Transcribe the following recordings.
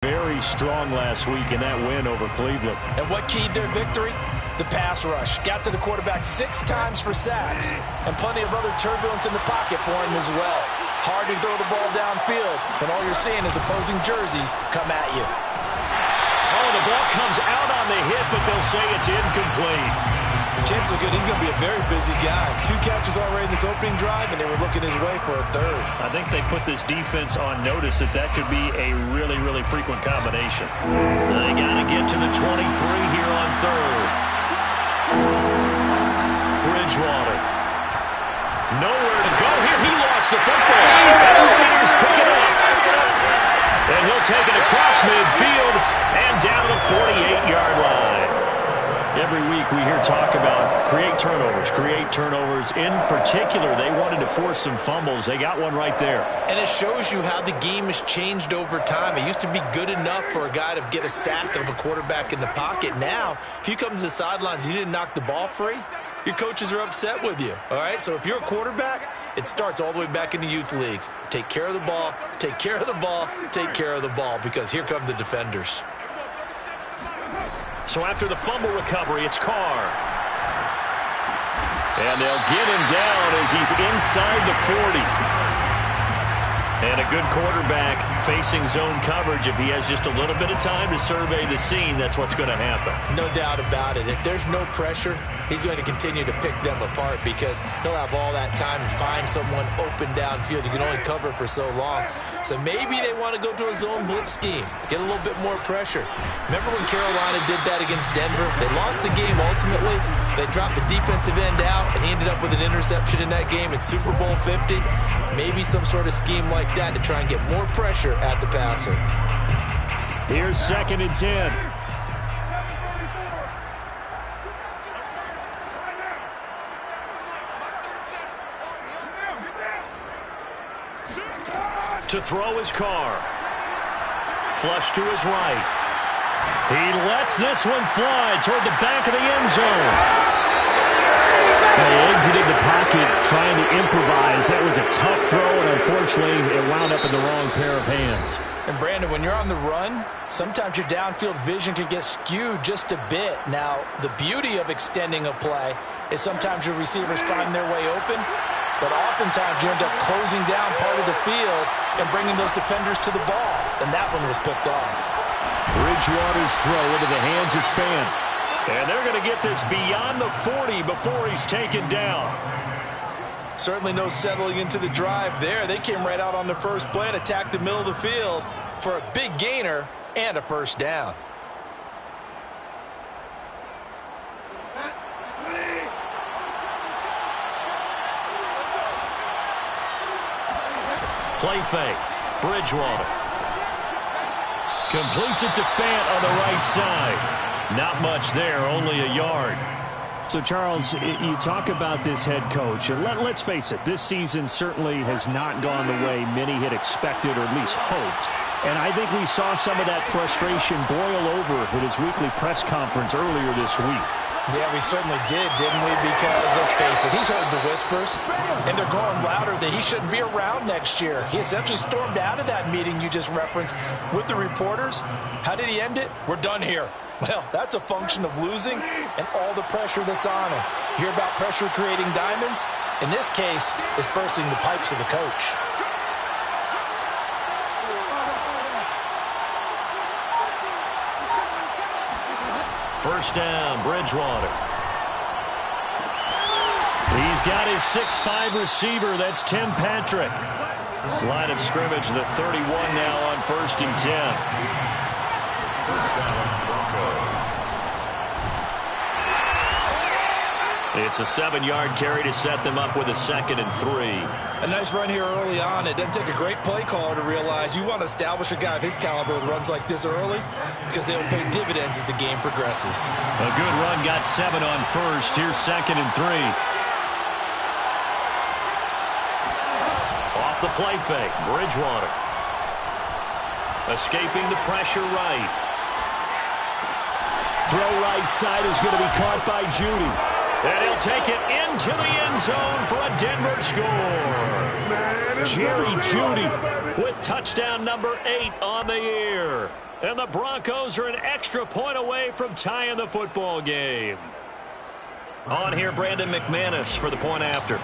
Very strong last week in that win over Cleveland. And what keyed their victory? The pass rush. Got to the quarterback 6 times for sacks, and plenty of other turbulence in the pocket for him as well. Hard to throw the ball downfield when all you're seeing is opposing jerseys come at you. Oh, the ball comes out on the hit, but they'll say it's incomplete. Chances are good he's going to be a very busy guy. 2 catches already in this opening drive, and they were looking his way for a 3rd. I think they put this defense on notice that could be a really, really frequent combination. They got to get to the 23 here on 3rd. Bridgewater. Nowhere to go here. He lost the football. And the Raiders pick it up. And he'll take it across midfield and down to the 48-yard line. Every week we hear talk about create turnovers. In particular, they wanted to force some fumbles. They got one right there. And it shows you how the game has changed over time. It used to be good enough for a guy to get a sack of a quarterback in the pocket. Now, if you come to the sidelines and you didn't knock the ball free, your coaches are upset with you. All right, so if you're a quarterback, it starts all the way back in the youth leagues. Take care of the ball, take care of the ball, take care of the ball, because here come the defenders. So after the fumble recovery, it's Carr. And they'll get him down as he's inside the 40. And a good quarterback facing zone coverage. If he has just a little bit of time to survey the scene, that's what's going to happen. No doubt about it. If there's no pressure, he's going to continue to pick them apart because he'll have all that time to find someone open downfield. You can only cover for so long. So maybe they want to go to a zone blitz scheme, get a little bit more pressure. Remember when Carolina did that against Denver? They lost the game ultimately. They dropped the defensive end out, and he ended up with an interception in that game in Super Bowl 50. Maybe some sort of scheme like that to try and get more pressure at the passer. Here's 2nd and 10. To throw his Carr. Flush to his right. He lets this one fly toward the back of the end zone. They exited the pocket trying to improvise. That was a tough throw, and unfortunately, it wound up in the wrong pair of hands. And Brandon, when you're on the run, sometimes your downfield vision can get skewed just a bit. Now, the beauty of extending a play is sometimes your receivers find their way open, but oftentimes you end up closing down part of the field and bringing those defenders to the ball, and that one was picked off. Bridgewater's throw into the hands of Fan. And they're going to get this beyond the 40 before he's taken down. Certainly no settling into the drive there. They came right out on the first play and attacked the middle of the field for a big gainer and a first down. Play fake. Bridgewater. Completes it to Fant on the right side. Not much there, only a yard. So, Charles, you talk about this head coach, and let's face it, this season certainly has not gone the way many had expected or at least hoped. And I think we saw some of that frustration boil over at his weekly press conference earlier this week. Yeah, we certainly did, didn't we? Because, let's face it, he's heard the whispers, and they're going louder that he shouldn't be around next year. He essentially stormed out of that meeting you just referenced with the reporters. How did he end it? We're done here. Well, that's a function of losing and all the pressure that's on him. You hear about pressure creating diamonds? In this case, it's bursting the pipes of the coach. First down, Bridgewater. He's got his 6'5" receiver. That's Tim Patrick. Line of scrimmage, the 31 now on 1st and 10. It's a 7-yard carry to set them up with a 2nd and 3. A nice run here early on. It doesn't take a great play caller to realize you want to establish a guy of his caliber with runs like this early because they'll pay dividends as the game progresses. A good run, got 7 on 1st. Here's 2nd and 3. Off the play fake, Bridgewater. Escaping the pressure right. Throw right side is going to be caught by Judy. And he'll take it into the end zone for a Denver score. Jerry Judy with touchdown number 8 on the year. And the Broncos are an extra point away from tying the football game. On here, Brandon McManus for the point after.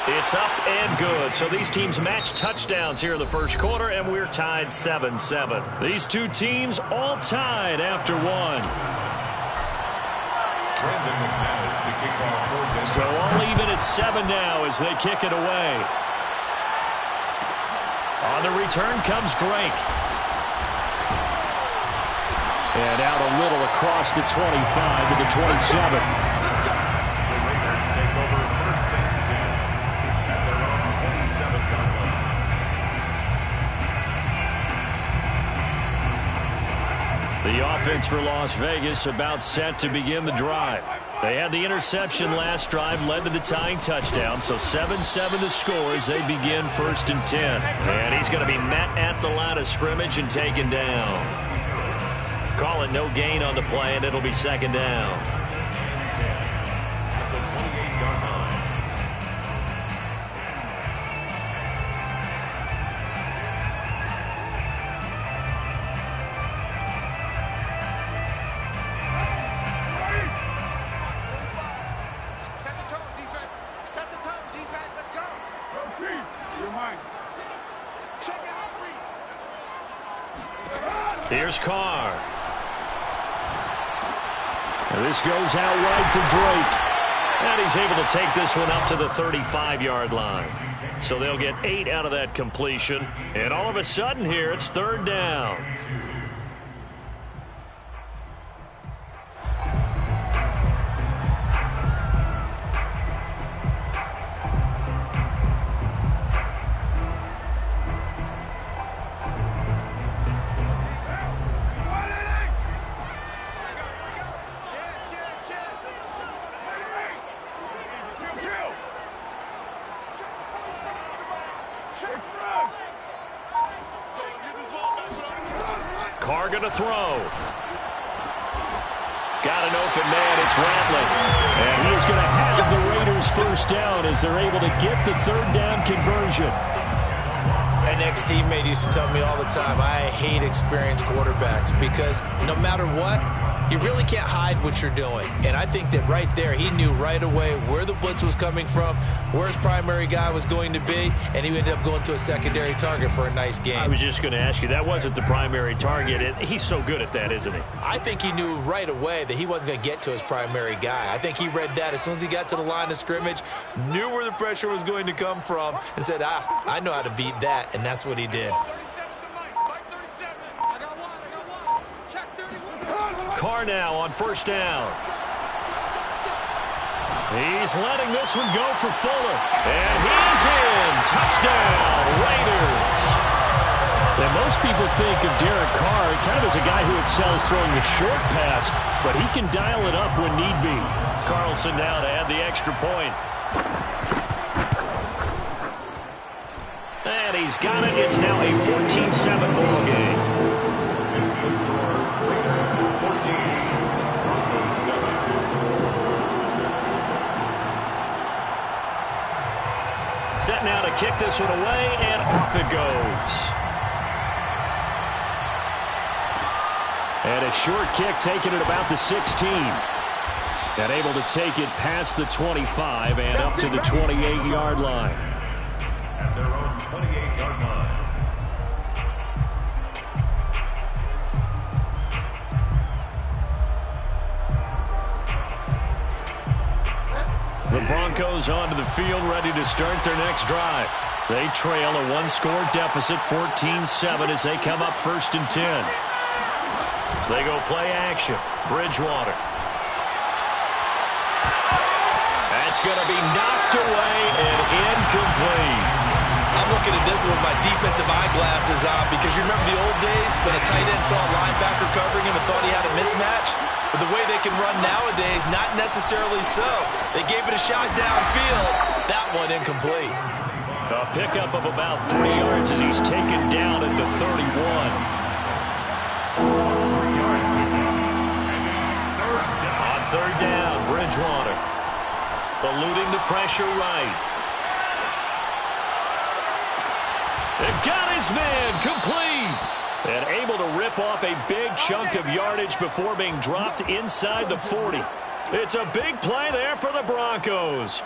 It's up and good. So these teams match touchdowns here in the first quarter, and we're tied 7-7. These two teams all tied after one. Brandon McManus to kick off. So all even at 7 now as they kick it away. On the return comes Drake. And out a little across the 25 to the 27. The Raiders take over first and 10 at their own 27-yard line. The offense for Las Vegas about set to begin the drive. They had the interception last drive, led to the tying touchdown, so 7-7 the score as they begin first and 10. And he's going to be met at the line of scrimmage and taken down. Call it no gain on the play, and it'll be second down. At the 28-yard line. Here's Carr. And this goes out wide for Drake. And he's able to take this one up to the 35-yard line. So they'll get 8 out of that completion. And all of a sudden here, it's third down. Carr going to throw. Got an open man. It's Rattling. And he is going to have the Raiders first down as they're able to get the third down conversion. An ex-teammate used to tell me all the time, I hate experienced quarterbacks because no matter what, you really can't hide what you're doing. And I think that right there, he knew right away where the blitz was coming from, where his primary guy was going to be, and he ended up going to a secondary target for a nice game. I was just going to ask you, that wasn't the primary target. He's so good at that, isn't he? I think he knew right away that he wasn't going to get to his primary guy. I think he read that as soon as he got to the line of scrimmage, knew where the pressure was going to come from, and said, I know how to beat that, and that's what he did. Carr now on first down. He's letting this one go for Fuller. And he's in. Touchdown, Raiders. And most people think of Derek Carr kind of as a guy who excels throwing the short pass, but he can dial it up when need be. Carlson now to add the extra point. And he's got it. It's now a 14-7 ball game. It's the score. Raiders 14, Broncos 7. Set now to kick this one away, and off it goes. And a short kick taken at about the 16. And able to take it past the 25 and up to the 28-yard line. At their own 28-yard line. The Broncos onto the field, ready to start their next drive. They trail a one-score deficit, 14-7, as they come up first and 10. They go play action. Bridgewater. That's going to be knocked away and incomplete. I'm looking at this with my defensive eyeglasses on because you remember the old days when a tight end saw a linebacker covering him and thought he had a mismatch? But the way they can run nowadays, not necessarily so. They gave it a shot downfield. That one incomplete. A pickup of about 3 yards as he's taken down at the 31. On third down, Bridgewater. Eluding the pressure right. And got his man complete. And able to rip off a big chunk of yardage before being dropped inside the 40. It's a big play there for the Broncos.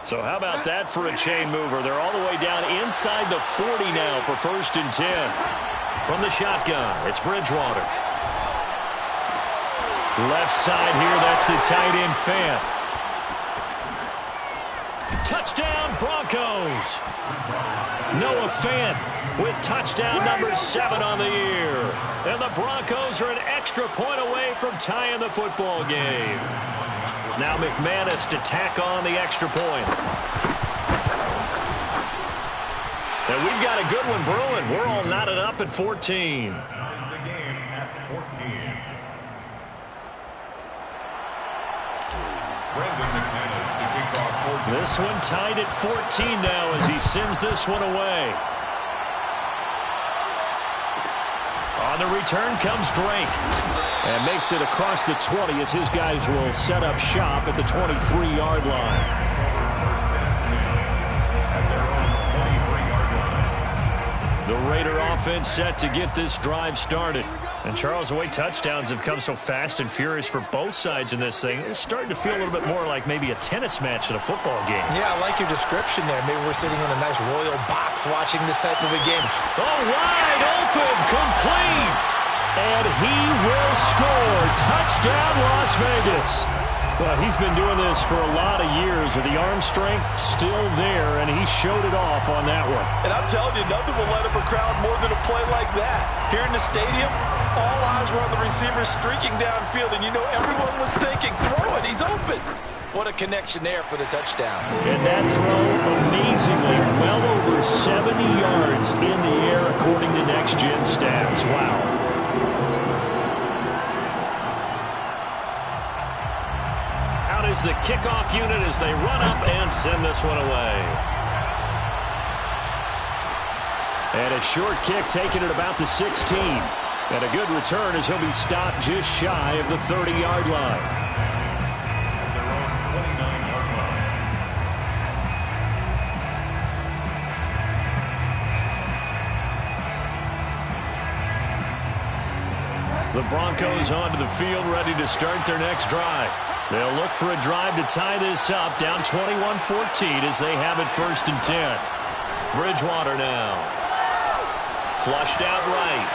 So how about that for a chain mover? They're all the way down inside the 40 now for 1st and 10. From the shotgun, it's Bridgewater. Left side here, that's the tight end Fant. Touchdown Broncos. Noah Fant with touchdown number 7 on the year. And the Broncos are an extra point away from tying the football game. Now McManus to tack on the extra point. And we've got a good one brewing. We're all knotted up at 14. Is the game at 14. Brandon McManus to kick off 14. This one tied at 14 now as he sends this one away. On the return comes Drake. And makes it across the 20 as his guys will set up shop at the 23-yard line. First and 10 at their own 23-yard line. The Raider offense set to get this drive started. And Charles, the way touchdowns have come so fast and furious for both sides in this thing, it's starting to feel a little bit more like maybe a tennis match in a football game. Yeah, I like your description there. Maybe we're sitting in a nice royal box watching this type of a game. Oh, wide open, complete. And he will score. Touchdown, Las Vegas. Well, he's been doing this for a lot of years with the arm strength still there, and he showed it off on that one. And I'm telling you, nothing will let up a crowd more than a play like that. Here in the stadium, all eyes were on the receiver streaking downfield, and you know everyone was thinking, throw it, he's open. What a connection there for the touchdown. And that throw, amazingly, well over 70 yards in the air according to Next Gen Stats. Wow. Is the kickoff unit as they run up and send this one away. And a short kick taken at about the 16. And a good return as he'll be stopped just shy of the 30-yard line. At their own 29-yard line. The Broncos onto the field, ready to start their next drive. They'll look for a drive to tie this up, down 21-14 as they have it 1st and 10. Bridgewater now. Flushed out right.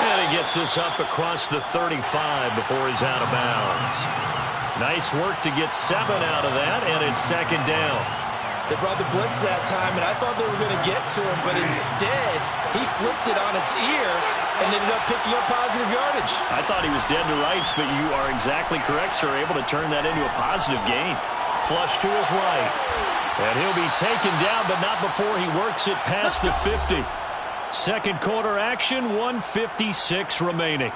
And he gets this up across the 35 before he's out of bounds. Nice work to get 7 out of that, and it's 2nd down. They brought the blitz that time, and I thought they were going to get to him, but instead, he flipped it on its ear and ended up picking up positive yardage. I thought he was dead to rights, but you are exactly correct, sir. Able to turn that into a positive gain. Flush to his right. And he'll be taken down, but not before he works it past the 50. Second quarter action, 1:56 remaining.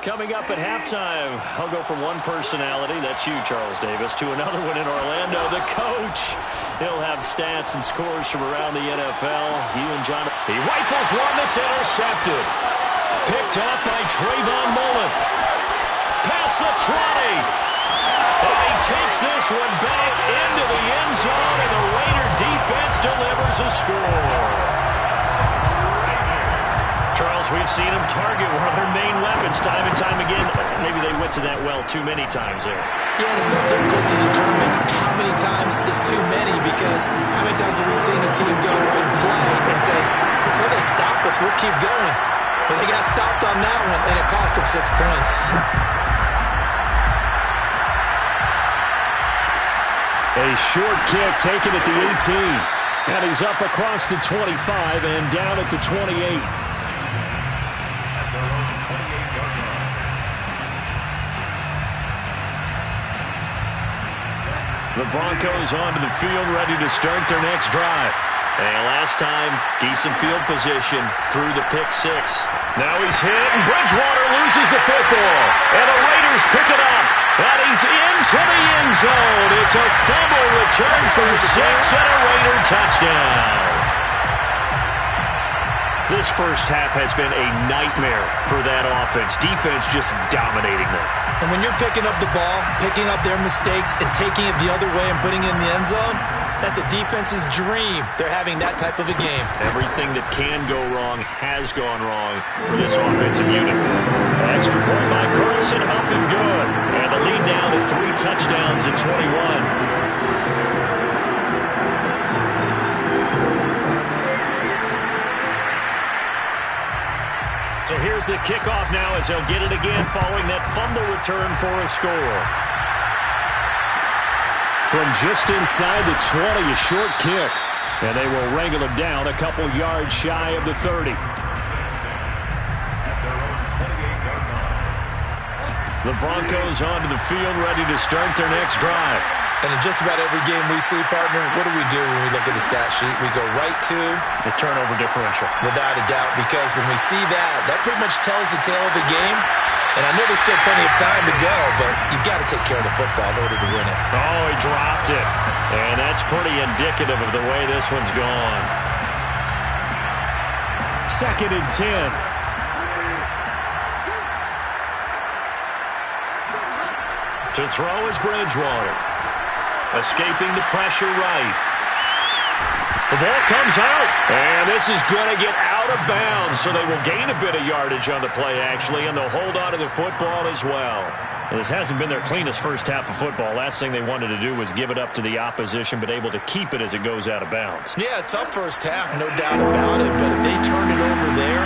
Coming up at halftime, I'll go from one personality, that's you, Charles Davis, to another one in Orlando, the coach. He'll have stats and scores from around the NFL. You and John. He rifles one that's intercepted. Picked up by Trayvon Mullen. Past the 20. And he takes this one back into the end zone, and the Raider defense delivers a score. Charles, we've seen them target one of their main weapons time and time again. Maybe they went to that well too many times there. Yeah, and it's so difficult to determine how many times is too many, because how many times have we seen a team go and play and say, until they stop us, we'll keep going. But they got stopped on that one, and it cost them 6 points. A short kick taken at the 18. And he's up across the 25 and down at the 28. The Broncos onto the field, ready to start their next drive. And last time, decent field position through the pick 6. Now he's hit, and Bridgewater loses the football. And the Raiders pick it up. And he's into the end zone. It's a fumble return for 6 and a Raider touchdown. This first half has been a nightmare for that offense. Defense just dominating them. And when you're picking up the ball, picking up their mistakes, and taking it the other way and putting it in the end zone, that's a defense's dream. They're having that type of a game. Everything that can go wrong has gone wrong for this offensive unit. Extra point by Carlson, up and good. And the lead now to 3 touchdowns in 21. So here's the kickoff now as they'll get it again following that fumble return for a score. From just inside the 20, a short kick. And they will wrangle him down a couple yards shy of the 30. The Broncos onto the field ready to start their next drive. And in just about every game we see, partner, what do we do when we look at the stat sheet? We go right to the turnover differential. Without a doubt, because when we see that, that pretty much tells the tale of the game. And I know there's still plenty of time to go, but you've got to take care of the football in order to win it. Oh, he dropped it. And that's pretty indicative of the way this one's gone. 2nd and 10. To throw is Bridgewater. Escaping the pressure right. The ball comes out. And this is going to get out of bounds, so they will gain a bit of yardage on the play, actually, and they'll hold on to the football as well. This hasn't been their cleanest first half of football. Last thing they wanted to do was give it up to the opposition, but able to keep it as it goes out of bounds. Yeah, tough first half, no doubt about it, but if they turn it over there,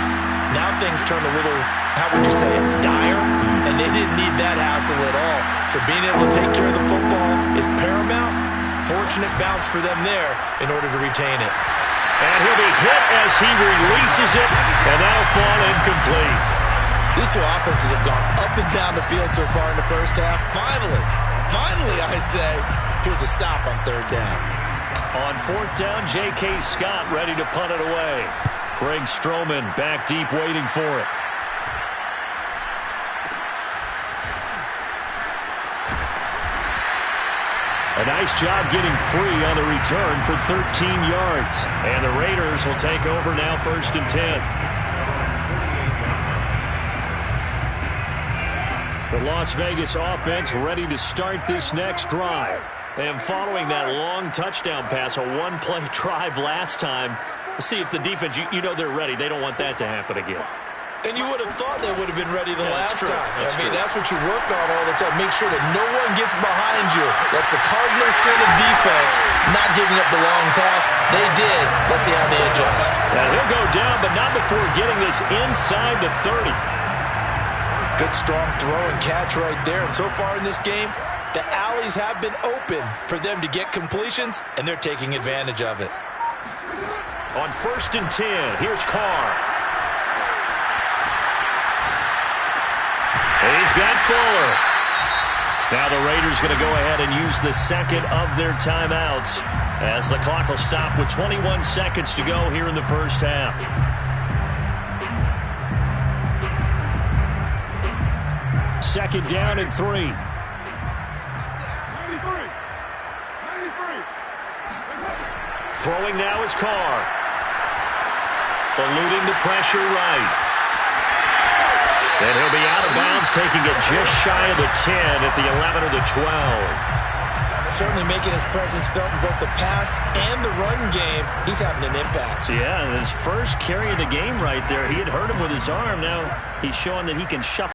now things turn a little, how would you say it, dire? And they didn't need that hassle at all. So being able to take care of the football is paramount. Fortunate bounce for them there in order to retain it. And he'll be hit as he releases it, and that'll fall incomplete. These two offenses have gone up and down the field so far in the first half. Finally, I say, here's a stop on 3rd down. On 4th down, J.K. Scott ready to punt it away. Greg Stroman back deep waiting for it. A nice job getting free on the return for 13 yards. And the Raiders will take over now 1st and 10. The Las Vegas offense ready to start this next drive. And following that long touchdown pass, a one-play drive last time, let's see if the defense, you know they're ready. They don't want that to happen again. And you would have thought they would have been ready the last time. That's what you work on all the time. Make sure that no one gets behind you. That's the cardinal sin of defense, not giving up the long pass. They did. Let's see how they adjust. And he'll go down, but not before getting this inside the 30. Good, strong throw and catch right there. And so far in this game, the alleys have been open for them to get completions, and they're taking advantage of it. On 1st and 10, here's Carr. And he's got Fuller. Now the Raiders going to go ahead and use the 2nd of their timeouts as the clock will stop with 21 seconds to go here in the first half. Second down and 3. 93. Throwing now is Carr. Eluding the pressure right. And he'll be out of bounds, taking it just shy of the 10 at the 11 or the 12. Certainly making his presence felt in both the pass and the run game. He's having an impact. Yeah, his first carry of the game right there. He had hurt him with his arm. Now he's showing that he can shuffle